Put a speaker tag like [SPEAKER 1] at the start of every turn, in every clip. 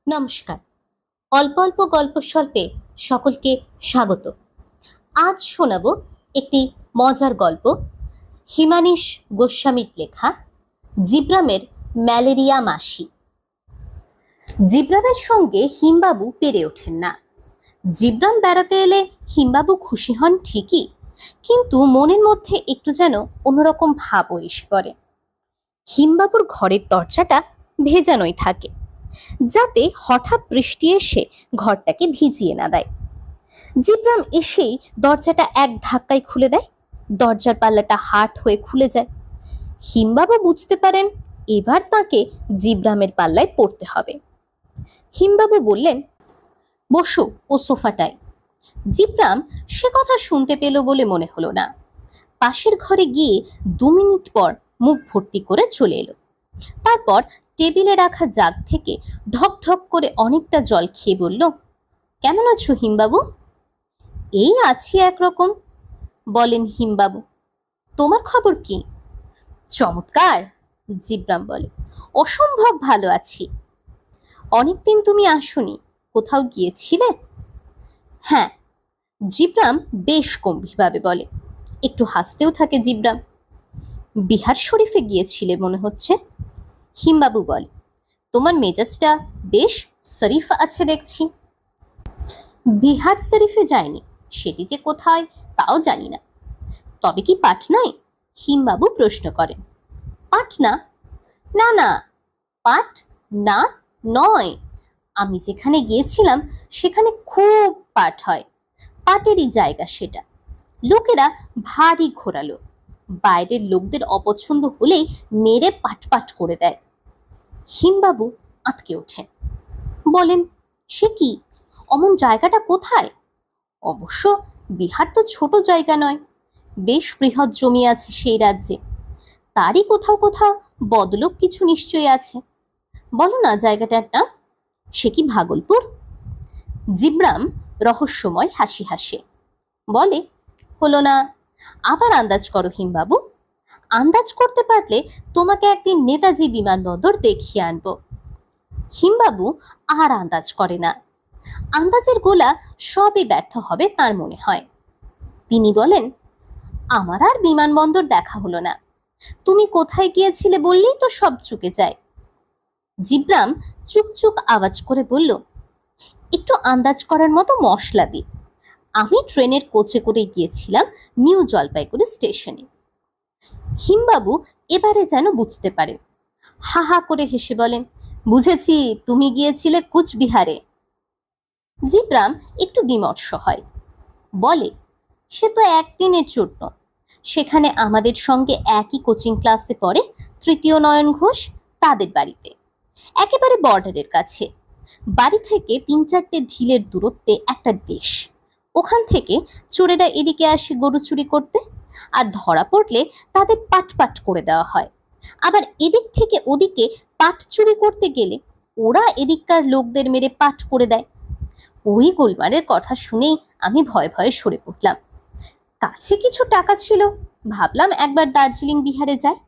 [SPEAKER 1] নমস্কার। অল্প অল্প গল্প স্বল্পে সকলকে স্বাগত। আজ শোনাবো একটি মজার গল্প, হিমানীশ গোস্বামীর লেখা জিব্রামের ম্যালেরিয়া মাসি। জিব্রামের সঙ্গে হিমবাবু পেরে ওঠেন না। জিব্রাম বেড়াতে এলে হিমবাবু খুশি হন ঠিকই, কিন্তু মনের মধ্যে একটু যেন অন্যরকম ভাবও এসে পড়ে। হিমবাবুর ঘরের দরজাটা ভেজানোই থাকে, যাতে হঠাৎ বৃষ্টি এসে ঘরটাকে ভিজিয়ে না দেয়। জিব্রাম এসেই দরজাটা এক ধাক্কায় খুলে দেয়। দরজার পাল্লাটা হাট হয়ে খুলে যায়। হিমবাবু বুঝতে পারেন এবার তাকে জিব্রামের পাল্লায় পড়তে হবে। হিমবাবু বললেন, বসো ও সোফাটায়। জিব্রাম সে কথা শুনতে পেল বলে মনে হলো না। পাশের ঘরে গিয়ে 2 মিনিট পর মুখ ভর্তি করে চলে এলো। তারপর টেবিলে রাখা জাগ থেকে ঢক ঢক করে অনেকটা জল খেয়ে বলল, কেমন আছো হিমবাবু? এই আছি একরকম, বলেন হিমবাবু। তোমার খবর কি? চমৎকার, জিব্রাম বলে, অসম্ভব ভালো আছি। অনেকদিন তুমি আসোনি, কোথাও গিয়েছিলে? হ্যাঁ, জিব্রাম বেশ গম্ভীরভাবে বলে। একটু হাসতেও থাকে জিব্রাম। বিহার শরীফে গিয়েছিলে মনে হচ্ছে। হিমবাবু বলে, তোমার মেজাজটা বেশ শরীফ আছে দেখছি। বিহার শরীফে যায়নি, সেটি যে কোথায় তাও জানি না। তবে কি পাটনায়? হিমবাবু প্রশ্ন করেন। পাটনা? না না, পাট না নয়। আমি যেখানে গিয়েছিলাম সেখানে খুব পাট হয়, পাটেরই জায়গা সেটা। লোকেরা ভারী ঘোরালো, বাইরের লোকদের অপছন্দ হলেই মেরে পাট পাট করে দেয়। হিমবাবু আঁতকে ওঠেন, বলেন, সে কি, অমন জায়গাটা কোথায়? অবশ্য বিহার তো ছোট জায়গা নয়, বেশ বৃহৎ জমি আছে সেই রাজ্যে। তারই কোথাও কোথাও বদলোক কিছু নিশ্চয়ই আছে। বলো না জায়গাটার নাম। সে কি ভাগলপুর? জিব্রাম রহস্যময় হাসি হাসে, বলে, হলো না। আবার আন্দাজ করো হিমবাবু। আন্দাজ করতে পারলে তোমাকে একদিন নেতাজি বিমানবন্দর দেখিয়ে আনবো। হিমবাবু আর আন্দাজ করে না। আন্দাজের গোলা সবই ব্যর্থ হবে তার মনে হয়। তিনি বলেন, আমার আর বিমানবন্দর দেখা হলো না। তুমি কোথায় গিয়েছিলে বললেই তো সব চুকে যায়। জিব্রাম চুকচুক আওয়াজ করে বলল, একটু আন্দাজ করার মতো মশলা দিই। আমি ট্রেনের কোচে করে গিয়েছিলাম নিউ জলপাইগুড়ি স্টেশনে। হিমবাবু এবারে যেন বুঝতে পারেন, হা হা করে হেসে বলেন, বুঝেছি, তুমি গিয়েছিলে কুচবিহারে। জিব্রাম একটু বিমর্ষ হয়, বলে, সে তো একদিনের জন্য। সেখানে আমাদের সঙ্গে একই কোচিং ক্লাসে পড়ে তৃতীয় নয়ন ঘোষ, তাদের বাড়িতে, একেবারে বর্ডারের কাছে। বাড়ি থেকে 3-4টে ঢিলের দূরত্বে একটা দেশ। ওখান থেকে চোরেরা এদিকে আসে গরু চুরি করতে, আর ধরা পড়লে তাদের পাট পাট করে দেওয়া হয়। আবার এদিক থেকে ওদিকে পাট চুরি করতে গেলে ওরা এদিককার লোকদের মেরে পাট করে দেয়। ওই গোলমালের কথা শুনেই আমি ভয়ে ভয়ে সরে পড়লাম। কাছে কিছু টাকা ছিল, ভাবলাম একবার দার্জিলিং বিহারে যাই।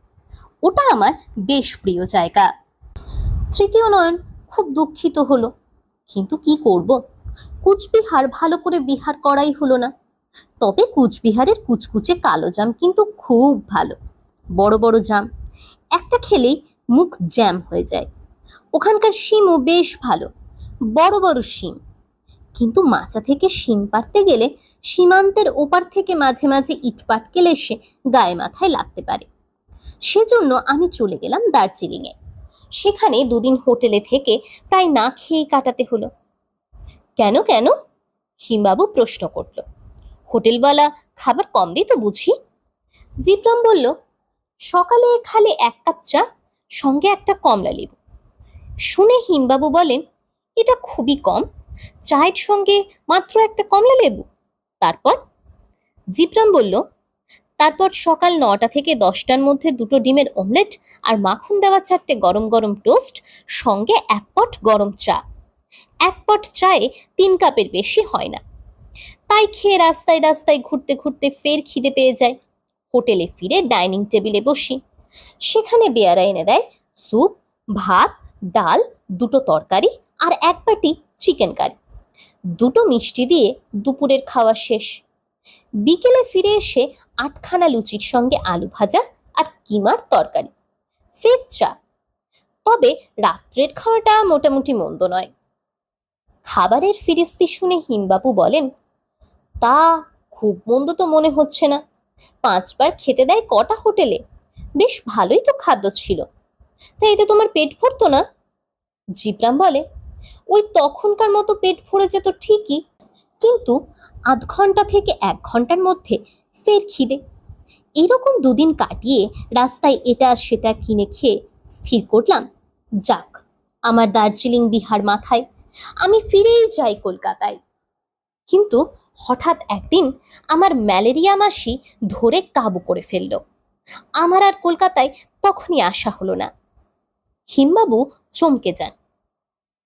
[SPEAKER 1] ওটা আমার বেশ প্রিয় জায়গা। তৃতীয় নয়ন খুব দুঃখিত হলো, কিন্তু কি করব, কুচবিহার ভালো করে বিহার করাই হলো না। তবে কুচবিহারের কুচকুচে কালো জাম কিন্তু খুব ভালো, বড় বড় জাম, একটা খেলেই মুখ জ্যাম হয়ে যায়। ওখানকার শিমও বেশ ভালো, বড় বড় শিম। কিন্তু মাচা থেকে শিম পাড়তে গেলে সীমান্তের ওপার থেকে মাঝে মাঝে ইট পাটকেল এসে গায়ে মাথায় লাগতে পারে। সেজন্য আমি চলে গেলাম দার্জিলিংয়ে। সেখানে 2 দিন হোটেলে থেকে প্রায় না খেয়ে কাটাতে হলো। কেন কেন? হিমবাবু প্রশ্ন করল। হোটেলওয়ালা খাবার কম দিত বুঝি? জিব্রাম বলল, সকালে খালে 1 কাপ চা, সঙ্গে একটা কমলা লেবু। শুনে হিমবাবু বলেন, এটা খুবই কম, চায়ের সঙ্গে মাত্র একটা কমলা লেবু। তারপর? জিব্রাম বলল, তারপর সকাল 9টা থেকে 10টার মধ্যে 2টো ডিমের অমলেট আর মাখন দেওয়া 4টে গরম গরম টোস্ট, সঙ্গে 1 পট গরম চা। 1 পট চায়ে 3 কাপের বেশি হয় না। তাই খেয়ে রাস্তায় রাস্তায় ঘুরতে ঘুরতে ফের খিদে পেয়ে যায়। হোটেলে ফিরে ডাইনিং টেবিলে বসি। সেখানে বেয়ারা এনে দেয় স্যুপ, ভাত, ডাল, 2টো তরকারি আর এক বাটি চিকেন কারি। দুটো মিষ্টি দিয়ে দুপুরের খাওয়া শেষ। বিকেলে ফিরে এসে 8খানা লুচির সঙ্গে আলু ভাজা আর কিমার তরকারি, ফের চা। তবে রাত্রের খাওয়াটা মোটামুটি মন্দ নয়। খাবারের ফিরিস্তি শুনে হিমবাবু বলেন, তা খুব মন্দ তো মনে হচ্ছে না। 5বার খেতে দেয় কটা হোটেলে, বেশ ভালোই তো খাদ্য ছিল। তা এতে তোমার পেট ভরতো না? জিবরাম বলে, ওই তখনকার মতো পেট ভরে যেত ঠিকই, কিন্তু আধ ঘন্টা থেকে 1 ঘন্টার মধ্যে ফের খিদে। এরকম দুদিন কাটিয়ে রাস্তায় এটা সেটা কিনে খেয়ে স্থির করলাম, যাক, আমার দার্জিলিং বিহার মাথায়, আমি ফিরেই যাই কলকাতায়। কিন্তু হঠাৎ একদিন আমার ম্যালেরিয়া মাসি ধরে কাবু করে ফেলল। আমার আর কলকাতায় তখনই আসা হলো না। হিমবাবু চমকে যান।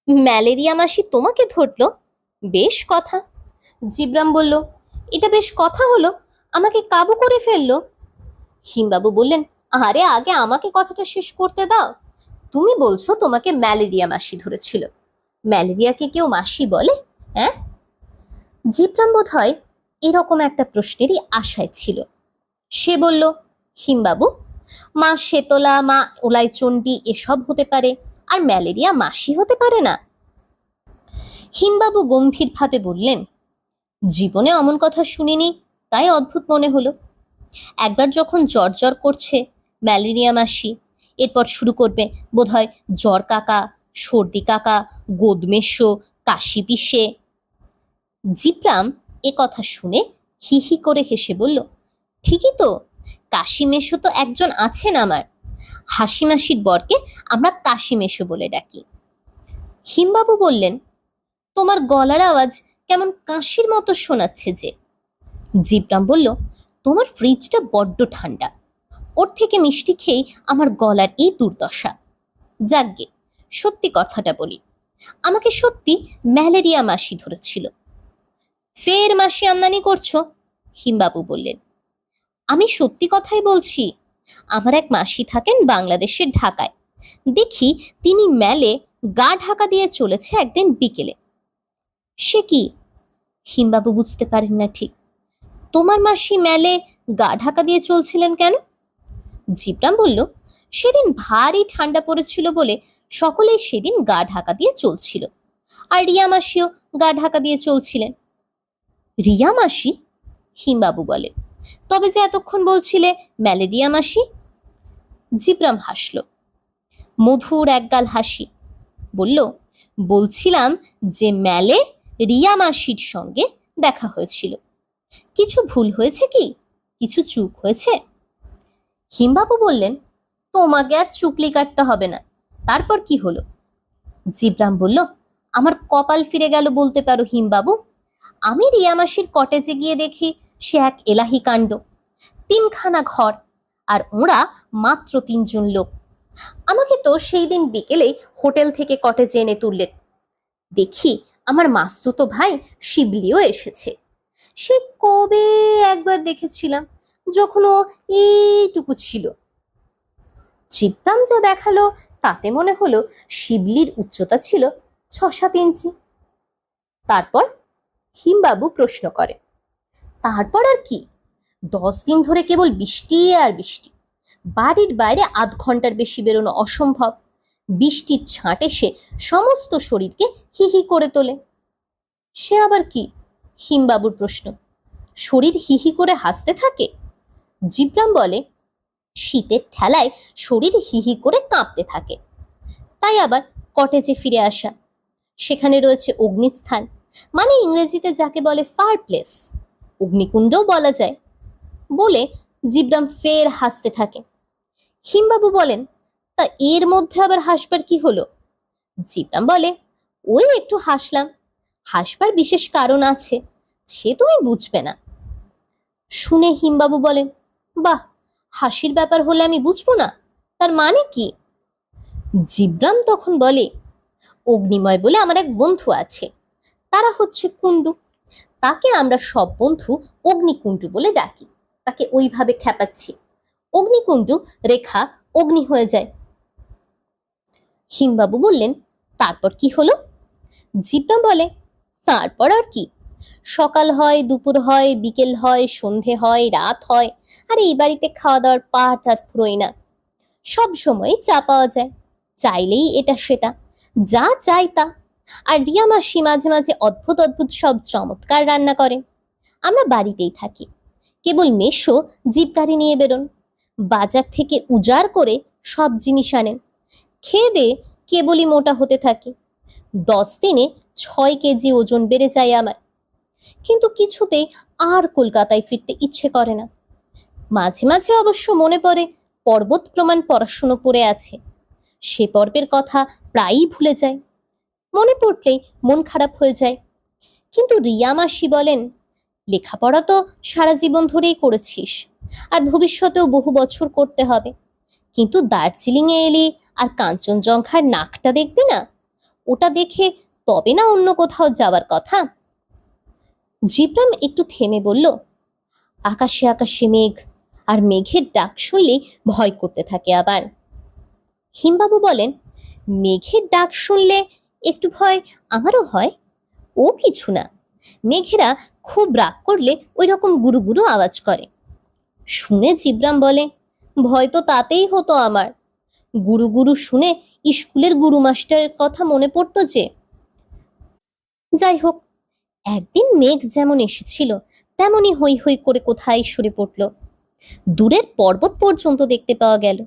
[SPEAKER 1] ম্যালেরিয়া মাসি তোমাকে ধরলো? বেশ কথা। জিবরাম বলল, এটা বেশ কথা হলো, আমাকে কাবু করে ফেললো। হিমবাবু বললেন, আরে আগে আমাকে কথাটা শেষ করতে দাও। তুমি বলছো তোমাকে ম্যালেরিয়া মাসি ধরেছিল। ম্যালেরিয়াকে কেউ মাসি বলে? হ্যাঁ? জিবরাম বোধ হয় এরকম একটা প্রশ্নেরই আশায় ছিল। সে বলল, হিমবাবু, মা শেতলা, মা ওলাইচণ্ডী এসব হতে পারে, আর ম্যালেরিয়া মাসি হতে পারে না? হিমবাবু গম্ভীরভাবে বললেন, জীবনে অমন কথা শুনিনি, তাই অদ্ভুত মনে হলো। একবার যখন জ্বর জ্বর করছে ম্যালেরিয়া মাসি, এরপর শুরু করবে বোধহয় জ্বর কাকা, সর্দি কাকা, গোদমেশো, কাশি পিসে। জিবরাম এ কথা শুনে হি হি করে হেসে বলল, ঠিকই তো, কাশি মেশো তো একজন আছেন আমার। হাসি মাসির বরকে আমরা কাশি মেশো বলে ডাকি। হিমবাবু বললেন, তোমার গলার আওয়াজ কেমন কাশির মতো শোনাচ্ছে যে। জিবরাম বলল, তোমার ফ্রিজটা বড্ড ঠান্ডা, ওর থেকে মিষ্টি খেয়েই আমার গলার এই দুর্দশা। যাকগে, সত্যি কথাটা বলি, আমাকে সত্যি ম্যালেরিয়া মাসি ধরেছিল। ফের মাসি আমদানি করছো? হিমবাবু বললেন, আমি সত্যি কথাই বলছি। আমার এক মাসি থাকেন বাংলাদেশের ঢাকায়, দেখি তিনি মেলে গা ঢাকা দিয়ে চলেছে একদিন বিকেলে। সে কি? হিমবাবু বুঝতে পারেন না ঠিক। তোমার মাসি মেলে গা ঢাকা দিয়ে চলছিলেন কেন? জিবরাম বলল, সেদিন ভারী ঠান্ডা পড়েছিল বলে সকলেই সেদিন গা ঢাকা দিয়ে চলছিল, আর রিয়া মাসিও গা ঢাকা দিয়ে চলছিলেন। রিয়া মাসি? হিমবাবু বলে, তবে যে এতক্ষণ বলছিলে ম্যালেরিয়া মাসি। জিবরাম হাসল, মধুর একগাল হাসি। বলল, বলছিলাম যে মেলে রিয়া মাসির সঙ্গে দেখা হয়েছিল। কিছু ভুল হয়েছে কি? কিছু চুক হয়েছে? হিমবাবু বললেন, তোমাকে আর চুকলি কাটতে হবে না। তারপর কি হলো? জিবরাম বলল, আমার কপাল ফিরে গেল বলতে পারো হিমবাবু। আমি রিয়া মাসির কটেজে গিয়ে দেখি সে এক এলাহি কাণ্ড। 3খানা ঘর, আর ওরা মাত্র 3জন লোক। আমাকে তো সেই দিন বিকেলে হোটেল থেকে কটেজে এনে তুললেন। দেখি আমার মাস্তুতো ভাই শিবলিও এসেছে। সে কবে একবার দেখেছিলাম, যখন ও এইটুকু ছিল। জিবরাম যা দেখালো তাতে মনে হলো শিবলির উচ্চতা ছিল 6-7 ইঞ্চি। তারপর? হিমবাবু প্রশ্ন করে। তারপর আর কি? 10 দিন ধরে কেবল বৃষ্টি আর বৃষ্টি। বাড়ির বাইরে আধ ঘন্টার বেশি বেরোনো অসম্ভব। বৃষ্টির ছাঁট এসে সমস্ত শরীরকে হি হি করে তোলে। সে আবার কি? হিমবাবুর প্রশ্ন। শরীর হি হি করে হাসতে থাকে? জিবরাম বলে, শীতের ঠেলায় শরীর হি হি করে কাঁপতে থাকে। তাই আবার কটেজে ফিরে আসা। সেখানে রয়েছে অগ্নিস্থান, মানে ইংরেজিতে যাকে বলে ফায়ার প্লেস, অগ্নিকুণ্ডও বলা যায়। বলে জিবরাম ফের হাসতে থাকে। হিমবাবু বলেন, তা এর মধ্যে আবার হাসবার কি হলো? জিবরাম বলে, ওই একটু হাসলাম। হাসবার বিশেষ কারণ আছে, সে তুমি বুঝবে না। শুনে হিমবাবু বলেন, বাহ, হাসির ব্যাপার হলে আমি বুঝবো না, তার মানে কি? জিবরাম তখন বলে, অগ্নিময় বলে আমার এক বন্ধু আছে, তারা হচ্ছে কুণ্ডু। তাকে আমরা সব বন্ধু অগ্নিকুণ্ডু বলে ডাকি। তাকে ওইভাবে খেপাচ্ছি। অগ্নিকুণ্ডু রেখা অগ্নি হয়ে যায়। হিমবাবু বললেন, তারপর কি হলো? জিব্রান বলে, তারপর আর কি? সকাল হয়, দুপুর হয়, বিকেল হয়, সন্ধে হয়, রাত হয়, আর এই বাড়িতে খাওয়া দাওয়ার পাট আর ফুরোয় না। সব সময় চা পাওয়া যায়, চাইলেই এটা সেটা, যা চাই তা। আর রিয়া মাসি মাঝে মাঝে অদ্ভুত অদ্ভুত সব চমৎকার রান্না করেন। আমরা বাড়িতেই থাকি, কেবল মেশো জিপ গাড়ি নিয়ে বেরোন, বাজার থেকে উজাড় করে সব জিনিস আনেন। খেয়ে দে কেবলই মোটা হতে থাকে। 10 দিনে 6 কেজি ওজন বেড়ে যায় আমার। কিন্তু কিছুতেই আর কলকাতায় ফিরতে ইচ্ছে করে না। মাঝে মাঝে অবশ্য মনে পড়ে পর্বত প্রমাণ পড়াশুনো পড়ে আছে, সে পর্বের কথা প্রায়ই ভুলে যায়। মনে পড়লেই মন খারাপ হয়ে যায়। কিন্তু রিয়া মাসি বলেন, লেখাপড়া তো সারা জীবন ধরেই করেছিস, আর ভবিষ্যতেও বহু বছর করতে হবে, কিন্তু দার্জিলিংয়ে এলি আর কাঞ্চনজঙ্ঘার নাকটা দেখবি না? ওটা দেখে তবে না অন্য কোথাও যাওয়ার কথা। জিব্রান একটু থেমে বলল, আকাশে আকাশে মেঘ, আর মেঘের ডাক শুনলেই ভয় করতে থাকে আবার। হিমবাবু বলেন, মেঘের ডাক শুনলে একটু ভয় আমারও হয়। ও কিছু না, মেঘেরা খুব রাগ করলে ওই রকম গুরু গুরু আওয়াজ করে। শুনে জিব্রান বলে, ভয় তো তাতেই হতো আমার। গুরু গুরু শুনে স্কুলের গুরু মাস্টারের কথা মনে পড়তো যে। যাই হোক, একদিন মেঘ যেমন এসেছিল তেমনই হৈ হৈ করে কোথায় সরে পড়ল। দূরের পর্বত পর্যন্ত দেখতে পাওয়া গেল।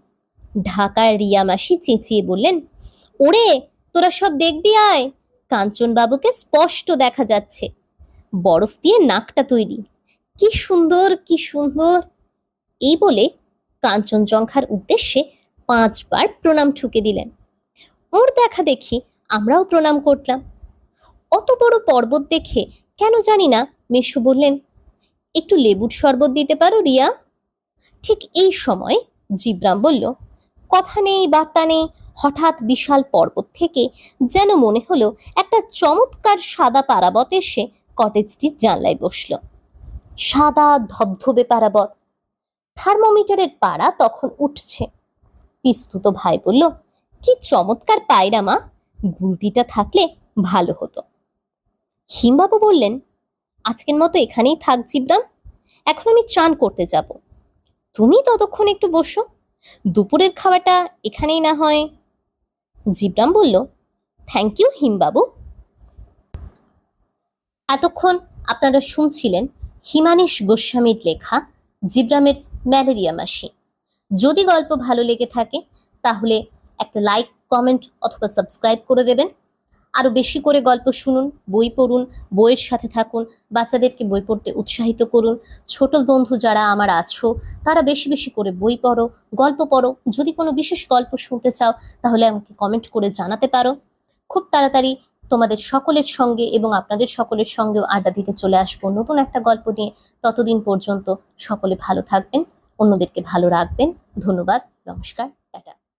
[SPEAKER 1] ঢাকার রিয়া মাসি চেঁচিয়ে বললেন, ওরে তোরা সব দেখবি আয়, কাঞ্চন বাবুকে স্পষ্ট দেখা যাচ্ছে, বরফ দিয়ে নাকটা তৈরি, কি সুন্দর কি সুন্দর। এই বলে কাঞ্চনজঙ্ঘার উদ্দেশ্যে 5 বার প্রণাম ঠুকে দিলেন। ওর দেখা দেখি আমরাও প্রণাম করলাম। অত বড় পর্বত দেখে কেন জানি না মেশো বললেন, একটু লেবুর শরবত দিতে পারো রিয়া? ঠিক এই সময় জিব্রান বলল, কথা নেই বার্তা নেই, হঠাৎ বিশাল পর্বত থেকে যেন মনে হলো একটা চমৎকার সাদা পারাবত এসে কটেজটির জানলায় বসল। সাদা ধবধবে পারাবত, থার্মোমিটারের পারা তখন উঠছে। পিস্তুত ভাই বলল, কি চমৎকার পায়রা মা, গুলতিটা থাকলে ভালো হতো। হিমবাবু বললেন, আজকের মতো এখানেই থাক জিব্রান, এখন আমি চান করতে যাব, তুমি ততক্ষণ একটু বসো, দুপুরের খাওয়াটা এখানেই না হয়। জিব্রান বলল, থ্যাংক ইউ হিমবাবু। এতক্ষণ আপনারা শুনছিলেন হিমানীশ গোস্বামীর লেখা জিব্রামের ম্যালেরিয়া মাসি। যদি গল্প ভালো লেগে থাকে তাহলে একটা লাইক, কমেন্ট অথবা সাবস্ক্রাইব করে দেবেন। আরো বেশি করে গল্প শুনুন, বই পড়ুন, বইয়ের সাথে থাকুন, বাচ্চাদেরকে বই পড়তে উৎসাহিত করুন। ছোট বন্ধু যারা আমার আছো তারা বেশি বেশি করে বই পড়ো, গল্প পড়ো। যদি কোনো বিশেষ গল্প শুনতে চাও তাহলে আমাকে কমেন্ট করে জানাতে পারো। খুব তাড়াতাড়ি তোমাদের সকলের সঙ্গে এবং আপনাদের সকলের সঙ্গেও আড্ডা দিতে চলে আসবো নতুন একটা গল্প নিয়ে। ততদিন পর্যন্ত সকলে ভালো থাকবেন, অন্যদেরকে ভালো রাখবেন। ধন্যবাদ, নমস্কার।